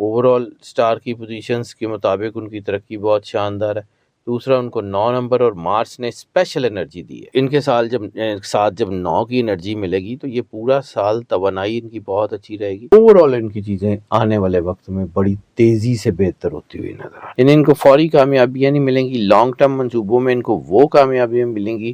Over all star کی positions کے مطابق ان کی ترقی بہت شاندار ہے. دوسرا ان کو 9 نمبر اور مارس نے اسپیشل انرجی دی ہے. ان کے ساتھ جب 9 کی انرجی ملے گی تو یہ پورا سال توانائی ان کی بہت اچھی رہے گی. اوور آل ان کی چیزیں آنے والے وقت میں بڑی تیزی سے بہتر ہوتی ہوئی نظر آ رہی ہیں. ان کو فوری کامیابیاں نہیں ملیں گی، لانگ ٹرم منصوبوں میں ان کو وہ کامیابیاں ملیں گی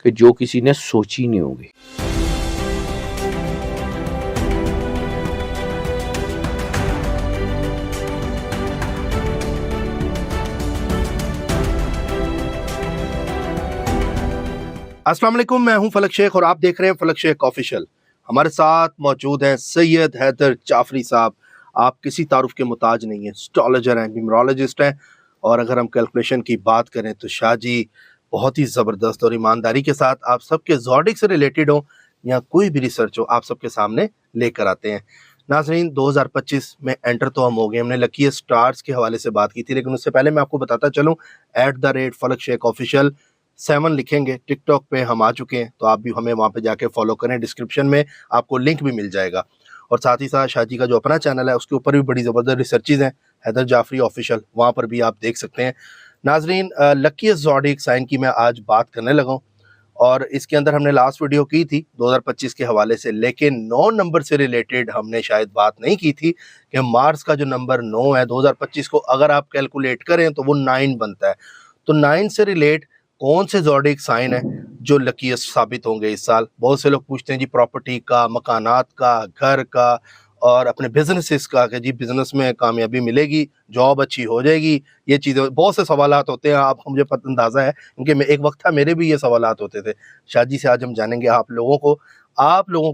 کہ جو کسی نے سوچی نہیں ہوگی. السلام علیکم، میں ہوں فلک شیخ اور آپ دیکھ رہے ہیں فلک شیخ آفیشیل. ہمارے ساتھ موجود ہیں سید حیدر جعفری صاحب. آپ کسی تعارف کے محتاج نہیں ہیں، اسٹرالوجر ہیں، نیومرولوجسٹ ہیں، اور اگر ہم کیلکولیشن کی بات کریں تو شاہ جی بہت ہی زبردست اور ایمانداری کے ساتھ آپ سب کے زوڈک سے ریلیٹڈ ہوں یا کوئی بھی ریسرچ ہو آپ سب کے سامنے لے کر آتے ہیں. ناظرین، 2025 میں انٹر تو ہم ہو گئے. ہم نے لکی سٹارز کے حوالے سے بات کی تھی، لیکن اس سے پہلے میں آپ کو بتاتا چلوں @فلک شیخ آفیشیل 7 لکھیں گے. ٹک ٹاک پہ ہم آ چکے ہیں، تو آپ بھی ہمیں وہاں پہ جا کے فالو کریں. ڈسکرپشن میں آپ کو لنک بھی مل جائے گا. اور ساتھ ہی ساتھ شاہ جی کا جو اپنا چینل ہے اس کے اوپر بھی بڑی زبردست ریسرچز ہیں، حیدر جعفری آفیشیل، وہاں پر بھی آپ دیکھ سکتے ہیں. ناظرین، لکی زوڈک سائن کی میں آج بات کرنے لگا ہوں، اور اس کے اندر ہم نے لاسٹ ویڈیو کی تھی 2025 کے حوالے سے، لیکن 9 نمبر سے ریلیٹڈ ہم نے شاید بات نہیں کی تھی کہ مارس کا جو نمبر 9 ہے 2025 کو اگر آپ کیلکولیٹ کریں تو وہ 9 بنتا ہے. تو 9 سے ریلیٹ کون سے زوڈک سائن ہیں جو لکیسٹ ثابت ہوں گے اس سال؟ بہت سے لوگ پوچھتے ہیں جی پراپرٹی کا، مکانات کا، گھر کا، اور اپنے بزنسز کا، کہ جی بزنس میں کامیابی ملے گی، جاب اچھی ہو جائے گی. یہ چیزیں بہت سے سوالات ہوتے ہیں، آپ کو مجھے پتہ اندازہ ہے، کیونکہ میں ایک وقت تھا میرے بھی یہ سوالات ہوتے تھے. شاہ جی سے آج ہم جانیں گے آپ لوگوں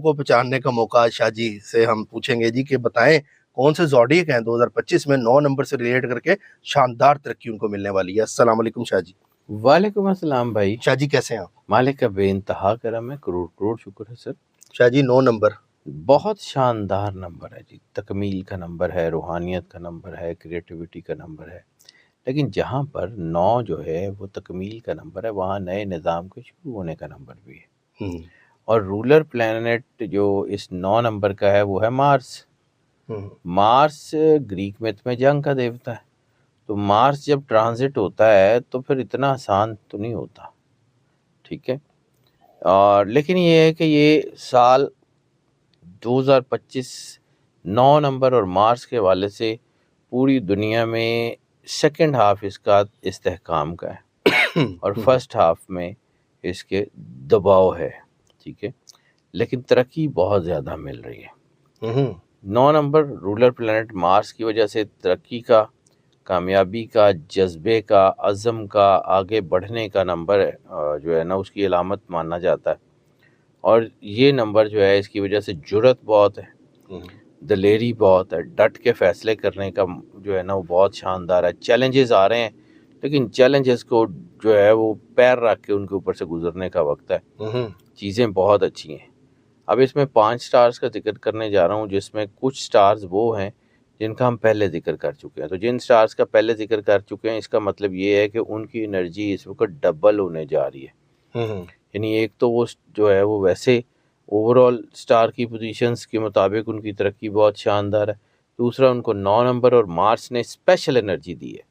کو پہچاننے کا موقع شاہ جی سے ہم پوچھیں گے جی کہ بتائیں کون سے زوڈک ہیں 2025 میں 9 نمبر سے ریلیٹ کر کے شاندار ترقی ان کو ملنے والی ہے. السلام علیکم شاہ جی. وعلیکم السلام بھائی. شاہ جی کیسے ہیں آپ؟ مالک کا بے انتہا کرم ہے، کروڑ کروڑ شکر ہے سر. شاہ جی 9 نمبر بہت شاندار نمبر ہے جی، تکمیل کا نمبر ہے، روحانیت کا نمبر ہے، کریٹیوٹی کا نمبر ہے. لیکن جہاں پر 9 جو ہے وہ تکمیل کا نمبر ہے، وہاں نئے نظام کے شروع ہونے کا نمبر بھی ہے. اور رولر پلانٹ جو اس 9 نمبر کا ہے وہ ہے مارس. مارس گریک میتھ میں جنگ کا دیوتا ہے. تو مارس جب ٹرانزٹ ہوتا ہے تو پھر اتنا آسان تو نہیں ہوتا، ٹھیک ہے. اور لیکن یہ ہے کہ یہ سال 2025 9 نمبر اور مارس کے حوالے سے پوری دنیا میں سیکنڈ ہاف اس کا استحکام کا ہے اور فرسٹ ہاف میں اس کے دباؤ ہے، ٹھیک ہے. لیکن ترقی بہت زیادہ مل رہی ہے. 9 نمبر رولر پلانٹ مارس کی وجہ سے ترقی کا، کامیابی کا، جذبے کا، عزم کا، آگے بڑھنے کا نمبر ہے جو ہے نا اس کی علامت مانا جاتا ہے. اور یہ نمبر جو ہے اس کی وجہ سے جرأت بہت ہے، دلیری بہت ہے، ڈٹ کے فیصلے کرنے کا جو ہے نا وہ بہت شاندار ہے. چیلنجز آ رہے ہیں لیکن چیلنجز کو جو ہے وہ پیر رکھ کے ان کے اوپر سے گزرنے کا وقت ہے. چیزیں بہت اچھی ہیں. اب اس میں 5 سٹارز کا ذکر کرنے جا رہا ہوں، جس میں کچھ سٹارز وہ ہیں جن کا ہم پہلے ذکر کر چکے ہیں. تو جن سٹارز کا پہلے ذکر کر چکے ہیں اس کا مطلب یہ ہے کہ ان کی انرجی اس وقت ڈبل ہونے جا رہی ہے. یعنی ایک تو وہ جو ہے وہ ویسے اوور آل سٹار کی پوزیشنز کے مطابق ان کی ترقی بہت شاندار ہے. دوسرا ان کو 9 نمبر اور مارس نے اسپیشل انرجی دی ہے.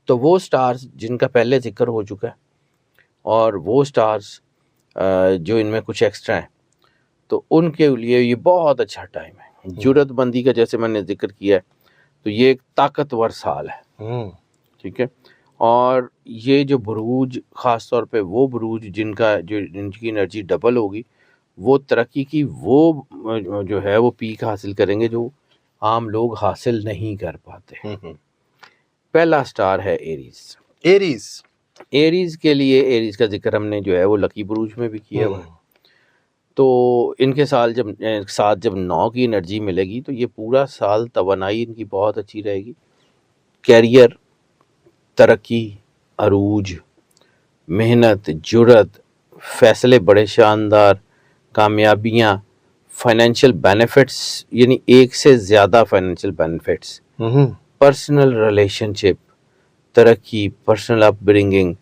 تو وہ سٹارز جن کا پہلے ذکر ہو چکا ہے اور وہ سٹارز جو ان میں کچھ ایکسٹرا ہیں، تو ان کے لیے یہ بہت اچھا ٹائم ہے. جرأت مندی کا جیسے میں نے ذکر کیا ہے، تو یہ ایک طاقتور سال ہے، ٹھیک ہے. اور یہ جو بروج، خاص طور پہ وہ بروج جن کی انرجی ڈبل ہوگی، وہ ترقی کی وہ جو ہے وہ پیک حاصل کریں گے جو عام لوگ حاصل نہیں کر پاتے. پہلا سٹار ہے ایریز کے لیے. ایریز کا ذکر ہم نے جو ہے وہ لکی بروج میں بھی کیا ہوا ہے. تو ان کے ساتھ جب 9 کی انرجی ملے گی تو یہ پورا سال توانائی ان کی بہت اچھی رہے گی. کیریئر، ترقی، عروج، محنت، جرأت، فیصلے بڑے شاندار، کامیابیاں، فائنینشیل بینیفٹس، یعنی ایک سے زیادہ فائنینشیل بینیفٹس، پرسنل ریلیشن شپ، ترقی، پرسنل اپ برنگنگ،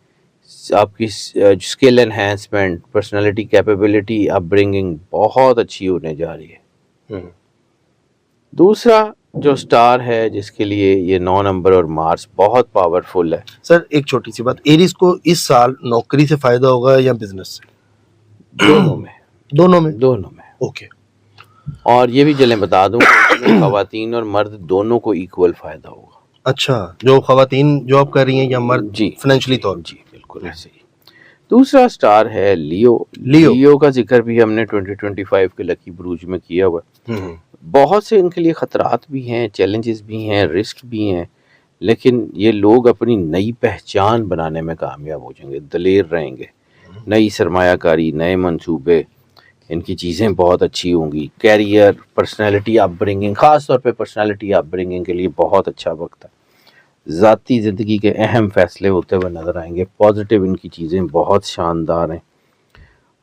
آپ کی اسکل انہینسمنٹ، پرسنالٹی کیپیبلٹی اپ برنگنگ بہت اچھی ہونے جا رہی ہے. دوسرا جو سٹار ہے جس کے لیے یہ 9 نمبر اور مارس بہت پاورفل ہے. سر ایک چھوٹی سی بات، ایریز کو اس سال نوکری سے فائدہ ہوگا یا بزنس سے؟ دونوں میں. اوکے. اور یہ بھی چلیں بتا دوں کہ خواتین اور مرد دونوں کو ایکول فائدہ ہوگا. اچھا، جو خواتین جاب کر رہی ہیں یا مرد جی فائنینشلی طور؟ جی بالکل ایسے ہی. دوسرا سٹار ہے لیو کا ذکر بھی ہم نے 2025 کے لکی بروج میں کیا ہوا ہے. بہت سے ان کے لیے خطرات بھی ہیں، چیلنجز بھی ہیں، رسک بھی ہیں، لیکن یہ لوگ اپنی نئی پہچان بنانے میں کامیاب ہو جائیں گے، دلیر رہیں گے. نئی سرمایہ کاری، نئے منصوبے، ان کی چیزیں بہت اچھی ہوں گی. کیریئر، پرسنالٹی اپ برنگنگ، خاص طور پہ پرسنالٹی اپ برنگنگ کے لیے بہت اچھا وقت ہے. ذاتی زندگی کے اہم فیصلے ہوتے ہوئے نظر آئیں گے. پازیٹیو ان کی چیزیں بہت شاندار ہیں.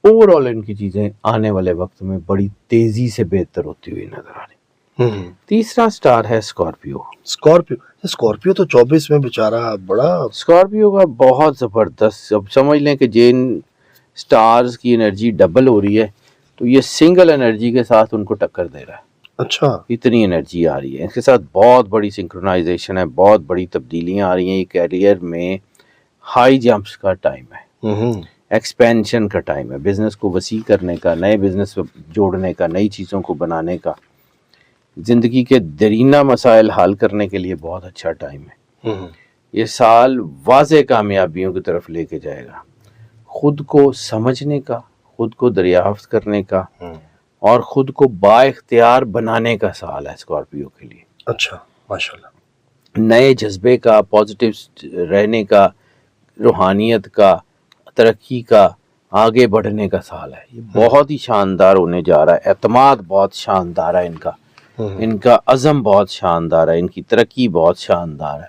اوور آل ان کی چیزیں آنے والے وقت میں بڑی تیزی سے بہتر ہوتی ہوئی نظر آ رہی. تیسرا سٹار ہے اسکارپیو. اسکارپیو تو 24 میں بیچارہ بڑا، اسکارپیو کا بہت زبردست. اب سمجھ لیں کہ جن سٹارز کی انرجی ڈبل ہو رہی ہے تو یہ سنگل انرجی کے ساتھ ان کو ٹکر دے رہا ہے. اچھا، اتنی انرجی آ رہی ہے اس کے ساتھ، بہت بڑی سنکرونائزیشن ہے، بہت بڑی تبدیلیاں آ رہی ہیں. یہ کیریئر میں ہائی جمپس کا ٹائم ہے، ایکسپینشن کا ٹائم ہے، بزنس کو وسیع کرنے کا، نئے بزنس جوڑنے کا، نئی چیزوں کو بنانے کا، زندگی کے دیرینہ مسائل حل کرنے کے لیے بہت اچھا ٹائم ہے. یہ سال واضح کامیابیوں کی طرف لے کے جائے گا. خود کو سمجھنے کا، خود کو دریافت کرنے کا اور خود کو با اختیار بنانے کا سال ہے اسکارپیو کے لیے. اچھا ماشاءاللہ. نئے جذبے کا، پازیٹیو رہنے کا، روحانیت کا، ترقی کا، آگے بڑھنے کا سال ہے. یہ بہت ہی شاندار ہونے جا رہا ہے. اعتماد بہت شاندار ہے ان کا عزم بہت شاندار ہے، ان کی ترقی بہت شاندار ہے،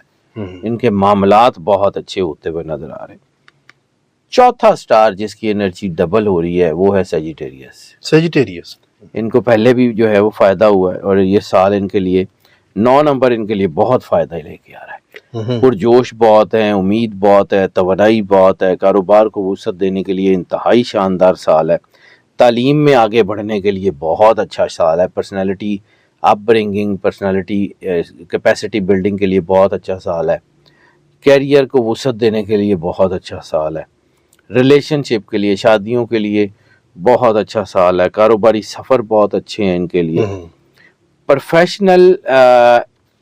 ان کے معاملات بہت اچھے ہوتے ہوئے نظر آ رہے ہیں. چوتھا سٹار جس کی انرجی ڈبل ہو رہی ہے وہ ہے سیجیٹیریس. ان کو پہلے بھی جو ہے وہ فائدہ ہوا ہے اور یہ سال ان کے لیے 9 نمبر ان کے لیے بہت فائدہ لے کے آ رہا ہے. پرجوش بہت ہے، امید بہت ہے، توانائی بہت ہے. کاروبار کو وسعت دینے کے لیے انتہائی شاندار سال ہے. تعلیم میں آگے بڑھنے کے لیے بہت اچھا سال ہے. پرسنالٹی اپ برنگنگ، پرسنالٹی کیپیسٹی بلڈنگ کے لیے بہت اچھا سال ہے. کیریئر کو وسعت دینے کے لیے بہت اچھا سال ہے. ریلیشن شپ کے لیے، شادیوں کے لیے بہت اچھا سال ہے. کاروباری سفر بہت اچھے ہیں ان کے لیے. پروفیشنل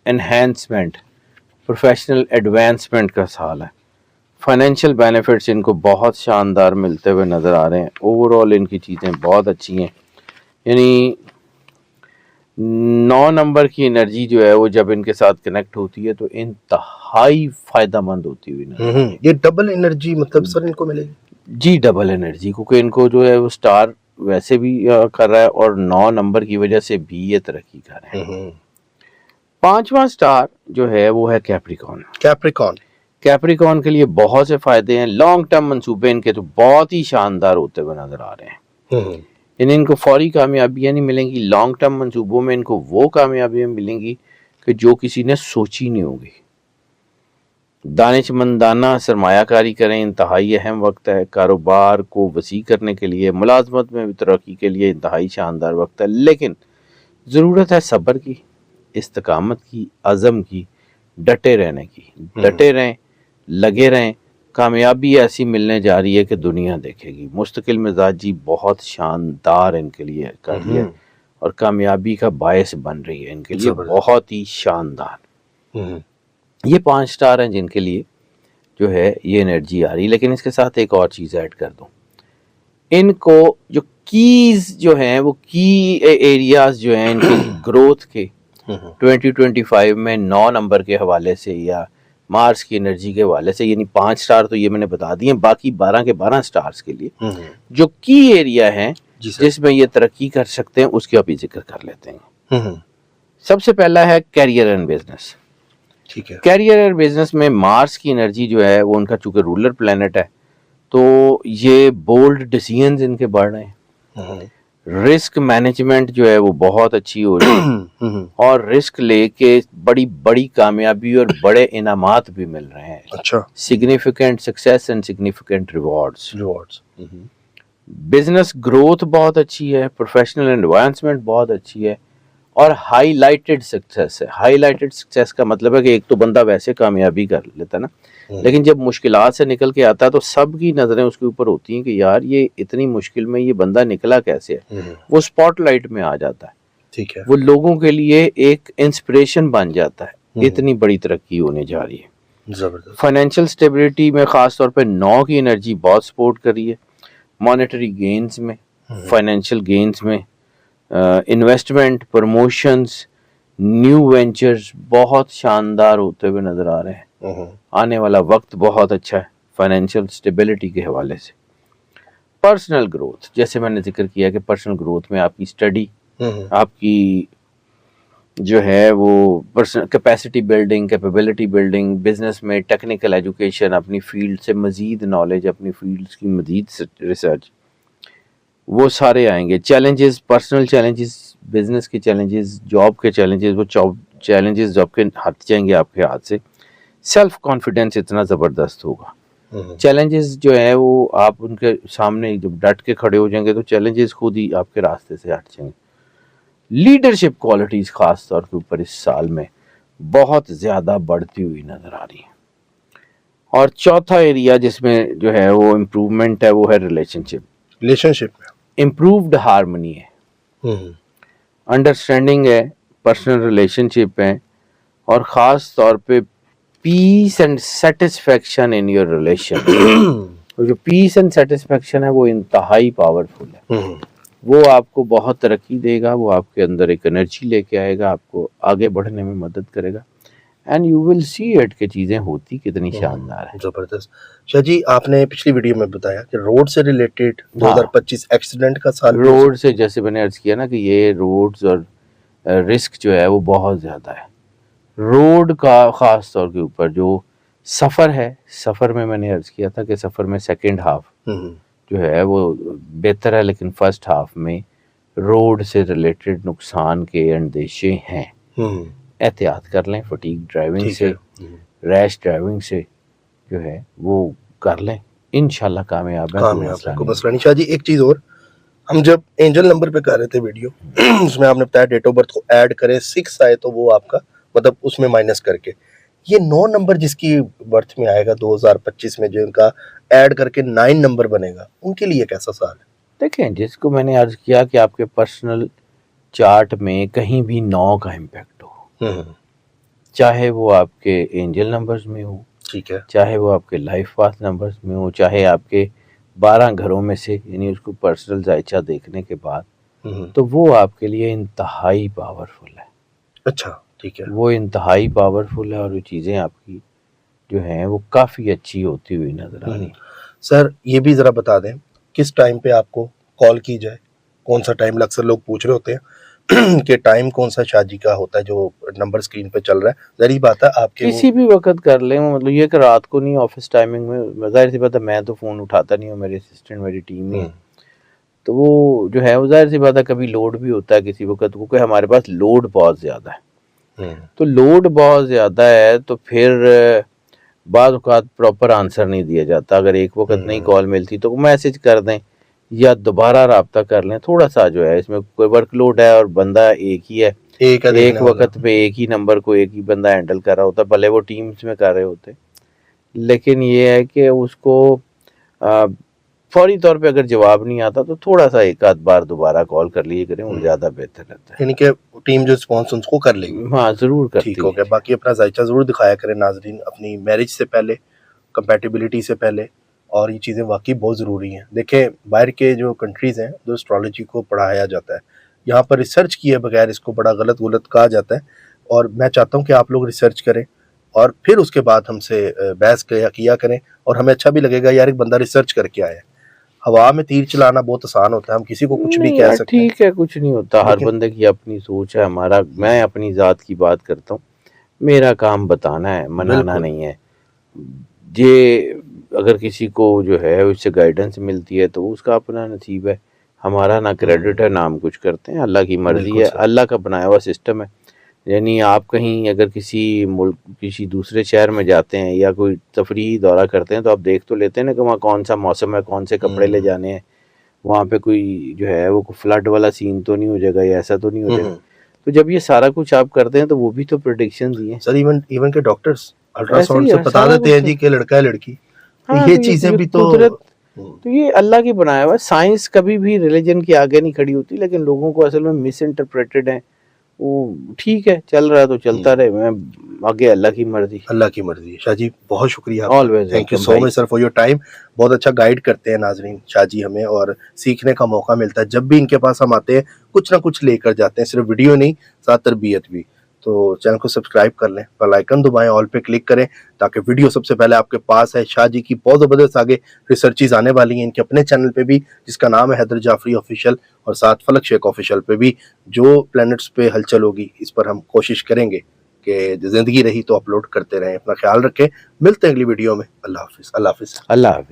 انہینسمنٹ، پروفیشنل ایڈوانسمنٹ کا سال ہے. فائنینشیل بینیفٹس ان کو بہت شاندار ملتے ہوئے نظر آ رہے ہیں. اوور آل ان کی چیزیں بہت اچھی ہیں. یعنی 9 نمبر کی انرجی جو ہے وہ جب ان کے ساتھ کنیکٹ ہوتی ہے تو انتہائی فائدہ مند ہوتی ہوئی نظر آتی ہے. یہ ڈبل انرجی مطلب سر ان کو ملے گی؟ جی ڈبل انرجی، کیونکہ ان کو جو ہے وہ سٹار ویسے بھی کر رہا ہے اور 9 نمبر کی وجہ سے بھی یہ ترقی کر رہے ہیں. پانچواں سٹار جو ہے وہ ہے کیپریکون کے لیے بہت سے فائدے ہیں. لانگ ٹرم منصوبے ان کے تو بہت ہی شاندار ہوتے ہوئے نظر آ رہے ہیں. ان کو فوری کامیابیاں نہیں ملیں گی. لانگ ٹرم منصوبوں میں ان کو وہ کامیابیاں ملیں گی کہ جو کسی نے سوچی نہیں ہوگی. دانش مندانہ سرمایہ کاری کریں، انتہائی اہم وقت ہے. کاروبار کو وسیع کرنے کے لیے، ملازمت میں ترقی کے لیے انتہائی شاندار وقت ہے. لیکن ضرورت ہے صبر کی، استقامت کی، عزم کی، ڈٹے رہنے کی. ڈٹے رہیں، لگے رہیں. کامیابی ایسی ملنے جا رہی ہے کہ دنیا دیکھے گی. مستقل مزاجی بہت شاندار ان کے لیے کر رہی ہے اور کامیابی کا باعث بن رہی ہے ان کے لیے بہت ہی شاندار. یہ 5 سٹار ہیں جن کے لیے جو ہے یہ انرجی آ رہی. لیکن اس کے ساتھ ایک اور چیز ایڈ کر دوں، ان کو جو کیز جو ہیں وہ کی ایریاز جو ہیں ان کی گروتھ کے 2025 میں 9 نمبر کے حوالے سے یا مارس کی انرجی کے حوالے سے، یعنی 5 سٹار تو یہ میں نے بتا دیے، باقی 12 کے 12 سٹارز کے لیے جو کی ایریا ہیں جس میں یہ ترقی کر سکتے ہیں اس کا بھی ذکر کر لیتے ہیں. سب سے پہلا ہے کیریئر اینڈ بزنس. ٹھیک ہے. کیریئر اور بزنس میں مارس کی انرجی جو ہے وہ ان کا چونکہ رولر پلینٹ ہے تو یہ بولڈ ڈیسیژنز ان کے بڑھ رہے ہیں. رسک مینجمنٹ جو ہے وہ بہت اچھی ہو رہی ہے اور رسک لے کے بڑی بڑی کامیابی اور بڑے انعامات بھی مل رہے ہیں. اچھا. Significant success and significant rewards. Business growth بہت اچھی ہے، پروفیشنل ایڈوانسمنٹ بہت اچھی ہے اور ہائی لائٹڈ سکسیس ہے. ہائی لائٹڈ سکسیس کا مطلب ہے کہ ایک تو بندہ ویسے کامیابی کر لیتا نا, لیکن جب مشکلات سے نکل کے آتا ہے تو سب کی نظریں اس کے اوپر ہوتی ہیں کہ یار یہ اتنی مشکل میں یہ بندہ نکلا کیسے ہے. وہ اسپاٹ لائٹ میں آ جاتا ہے, ٹھیک ہے, وہ لوگوں کے لیے ایک انسپریشن بن جاتا ہے. اتنی بڑی ترقی ہونے جا رہی ہے. زبردست. فائنینشیل سٹیبلٹی میں خاص طور پہ 9 کی انرجی بہت سپورٹ کر رہی ہے. مانیٹری گینز میں, فائنینشیل گینز میں, انویسٹمنٹ, پروموشنز, نیو وینچرز بہت شاندار ہوتے ہوئے نظر آ رہے ہیں. آنے والا وقت بہت اچھا ہے فائنینشیل سٹیبلٹی کے حوالے سے. پرسنل گروتھ, جیسے میں نے ذکر کیا کہ پرسنل گروتھ میں آپ کی اسٹڈی, آپ کی جو ہے وہ capacity building, capability building, business میں ٹیکنیکل ایجوکیشن, اپنی فیلڈ سے مزید نالج, اپنی فیلڈ کی مزید ریسرچ, وہ سارے آئیں گے. چیلنجز, پرسنل چیلنجز, بزنس کے چیلنجز, جاب کے چیلنجز, وہ چیلنجز آپ کے ہٹ جائیں گے آپ کے ہاتھ سے. سیلف کانفیڈنس اتنا زبردست ہوگا. چیلنجز جو ہے وہ آپ ان کے سامنے جب ڈٹ کے کھڑے ہو جائیں گے تو چیلنجز خود ہی آپ کے راستے سے ہٹ جائیں گے. لیڈرشپ کوالٹیز خاص طور کے اوپر اس سال میں بہت زیادہ بڑھتی ہوئی نظر آ رہی ہیں. اور چوتھا ایریا جس میں جو ہے وہ امپروومنٹ ہے وہ ہے ریلیشن شپ میں امپرووڈ ہارمنی ہے, انڈرسٹینڈنگ ہے, پرسنل ریلیشن شپ ہے, اور خاص طور پہ پیس and satisfaction in your relation. جو پیس اینڈ سیٹسفیکشن ہے وہ انتہائی پاورفل ہے. وہ آپ کو بہت ترقی دے گا, وہ آپ کے اندر ایک انرجی لے کے آئے گا, آپ کو آگے بڑھنے میں مدد کرے گا. And you will see it کہ چیزیں ہوتی کتنی شاندار ہیں. زبردست. شاہ جی آپ نے پچھلی ویڈیو میں بتایا کہ روڈ سے ریلیٹڈ 2025 ایکسیڈنٹ کا سال. روڈ سے جیسے میں نے عرض کیا نا کہ یہ روڈز اور رسک جو ہے وہ بہت زیادہ ہے. روڈ کا خاص طور کے اوپر جو سفر ہے, سفر میں نے عرض کیا تھا کہ سفر میں سیکنڈ ہاف جو ہے وہ بہتر ہے, لیکن فرسٹ ہاف میں روڈ سے ریلیٹڈ نقصان کے اندیشے ہیں. احتیاط کر لیں, فٹیگ ڈرائیونگ سے, ریش ڈرائیونگ سے جو ہے وہ کر لیں, انشاءاللہ کامیاب ہیں. کوئی مسئلہ نہیں. شاہ جی ایک چیز اور, ہم جب اینجل نمبر پہ کر رہے تھے ویڈیو, اس میں آپ نے بتایا ڈیٹ آف برتھ کو ایڈ کریں, 6 آئے تو وہ آپ کا مطلب اس میں مائنس کر کے, یہ 9 نمبر جس کی برتھ میں آئے گا 2025 میں, جو ان کا ایڈ کر کے 9 نمبر بنے گا, ان کے لیے کیسا سال ہے؟ دیکھیں, جس کو میں نے عرض کیا کہ آپ کے پرسنل چارٹ میں کہیں بھی 9 کا امپیکٹ ہو, چاہے وہ آپ کے اینجل نمبرز میں ہو, ٹھیک ہے, چاہے وہ آپ کے لائف پاتھ نمبرز میں ہو, چاہے آپ کے 12 گھروں میں سے, یعنی اس کو پرسنل ذائچہ دیکھنے کے بعد, تو وہ آپ کے لیے انتہائی پاورفل ہے. اچھا ٹھیک ہے, وہ انتہائی پاورفل ہے, اور وہ چیزیں آپ کی جو ہیں وہ کافی اچھی ہوتی ہوئی نظر آ رہی ہیں. سر یہ بھی ذرا بتا دیں کس ٹائم پہ آپ کو کال کی جائے, کون سا ٹائم, اکثر لوگ پوچھ رہے ہوتے ہیں کہ ٹائم کون سا شاہ جی کا ہوتا ہے جو نمبر اسکرین پہ چل رہا ہے. ظاہر بات ہے آپ کے کسی بھی وقت کر لیں, مطلب یہ کہ رات کو نہیں, آفس ٹائمنگ میں, ظاہر سی بات ہے میں تو فون اٹھاتا نہیں ہوں, میرے اسسٹنٹ میری ٹیم میں, تو وہ جو ہے وہ ظاہر سی بات ہے کبھی لوڈ بھی ہوتا ہے کسی وقت, کیونکہ ہمارے پاس لوڈ بہت زیادہ ہے. تو لوڈ بہت زیادہ ہے تو پھر بعض اوقات پراپر آنسر نہیں دیا جاتا. اگر ایک وقت نہیں کال ملتی تو میسج کر دیں یا دوبارہ رابطہ کر لیں. تھوڑا سا جو ہے اس میں کوئی ورک لوڈ ہے اور بندہ ایک ہی ہے, ایک وقت پہ ایک ہی نمبر کو ایک ہی بندہ ہینڈل کر رہا ہوتا, بھلے وہ ٹیمز میں کر رہے ہوتے, لیکن یہ ہے کہ اس کو فوری طور پہ اگر جواب نہیں آتا تو تھوڑا سا ایک آدھ بار دوبارہ کال کر لیے کریں, وہ زیادہ بہتر رہتا ہے. یعنی کہ ٹیم جو رسپانس ان کو کر لے گی. ہاں ضرور کرتی ہے. ٹھیک ہو گیا. باقی اپنا ذائچہ ضرور دکھایا کریں ناظرین, اپنی میرج سے پہلے, کمپیٹیبلٹی سے پہلے, اور یہ چیزیں واقعی بہت ضروری ہیں. دیکھیں باہر کے جو کنٹریز ہیں جو اسٹرالوجی کو پڑھایا جاتا ہے, یہاں پر ریسرچ کیے بغیر اس کو بڑا غلط کہا جاتا ہے, اور میں چاہتا ہوں کہ آپ لوگ ریسرچ کریں اور پھر اس کے بعد ہم سے بحث کیا کریں, اور ہمیں اچھا بھی لگے گا یار ایک بندہ ریسرچ کر کے آیا ہے. ہوا میں تیر چلانا بہت آسان ہوتا ہے, ہم کسی کو کچھ بھی کہہ سکتے ہیں. ٹھیک ہے, کچھ نہیں ہوتا, ہر بندے کی اپنی سوچ ہے. میں اپنی ذات کی بات کرتا ہوں, میرا کام بتانا ہے, منانا نہیں ہے. یہ اگر کسی کو جو ہے اس سے گائیڈنس ملتی ہے تو اس کا اپنا نصیب ہے, ہمارا نہ کریڈٹ ہے نہ ہم کچھ کرتے ہیں. اللہ کی مرضی ہے, اللہ کا بنایا ہوا سسٹم ہے. یعنی آپ کہیں اگر کسی ملک, کسی دوسرے شہر میں جاتے ہیں یا کوئی تفریحی دورہ کرتے ہیں تو آپ دیکھ تو لیتے ہیں نا کہ وہاں کون سا موسم ہے, کون سے کپڑے لے جانے ہیں, وہاں پہ کوئی جو ہے وہ فلڈ والا سین تو نہیں ہو جائے گا یا ایسا تو نہیں ہو جائے گا. تو جب یہ سارا کچھ آپ کرتے ہیں تو وہ بھی تو پریڈکشن دی ہیں سر ایون کہ ڈاکٹرز الٹرا ایسے ساؤنڈ ہی سے ہے، بتا سارا دیتے ہیں کچھ جی کہ لڑکا ہے لڑکی. ہاں یہ تو چیزیں بھی تو قدرت، تو یہ اللہ کی بنایا ہوا ہے. سائنس کبھی بھی ریلیجن کے آگے نہیں کھڑی ہوتی، لیکن لوگوں کو اصل میں مس انٹرپریٹڈ ہیں. وہ ٹھیک ہے، چل رہا ہے تو چلتا رہے، میں آگے اللہ کی مرضی. اللہ کی مرضی ہے. شاہ جی بہت شکریہ آپ کا. آلویز تھینک یو ویلکم سو بھائی. مچ سر فار یور ٹائم. بہت اچھا گائیڈ کرتے ہیں ناظرین شاہ جی ہمیں، اور سیکھنے کا موقع ملتا ہے جب بھی ان کے پاس ہم آتے ہیں. کچھ نہ کچھ لے کر جاتے ہیں، صرف ویڈیو نہیں، ساتھ تربیت بھی. تو چینل کو سبسکرائب کر لیں، بیل آئیکن دبائیں، آل پہ کلک کریں تاکہ ویڈیو سب سے پہلے آپ کے پاس ہے. شاہ جی کی بہت زبردست آگے ریسرچز آنے والی ہیں ان کے اپنے چینل پہ بھی، جس کا نام ہے حیدر جعفری آفیشیل، اور ساتھ فلک شیخ آفیشیل پہ بھی. جو پلینٹس پہ ہلچل ہوگی اس پر ہم کوشش کریں گے کہ زندگی رہی تو اپلوڈ کرتے رہیں. اپنا خیال رکھیں، ملتے ہیں اگلی ویڈیو میں. اللہ حافظ. اللہ حافظ. اللہ حافظ.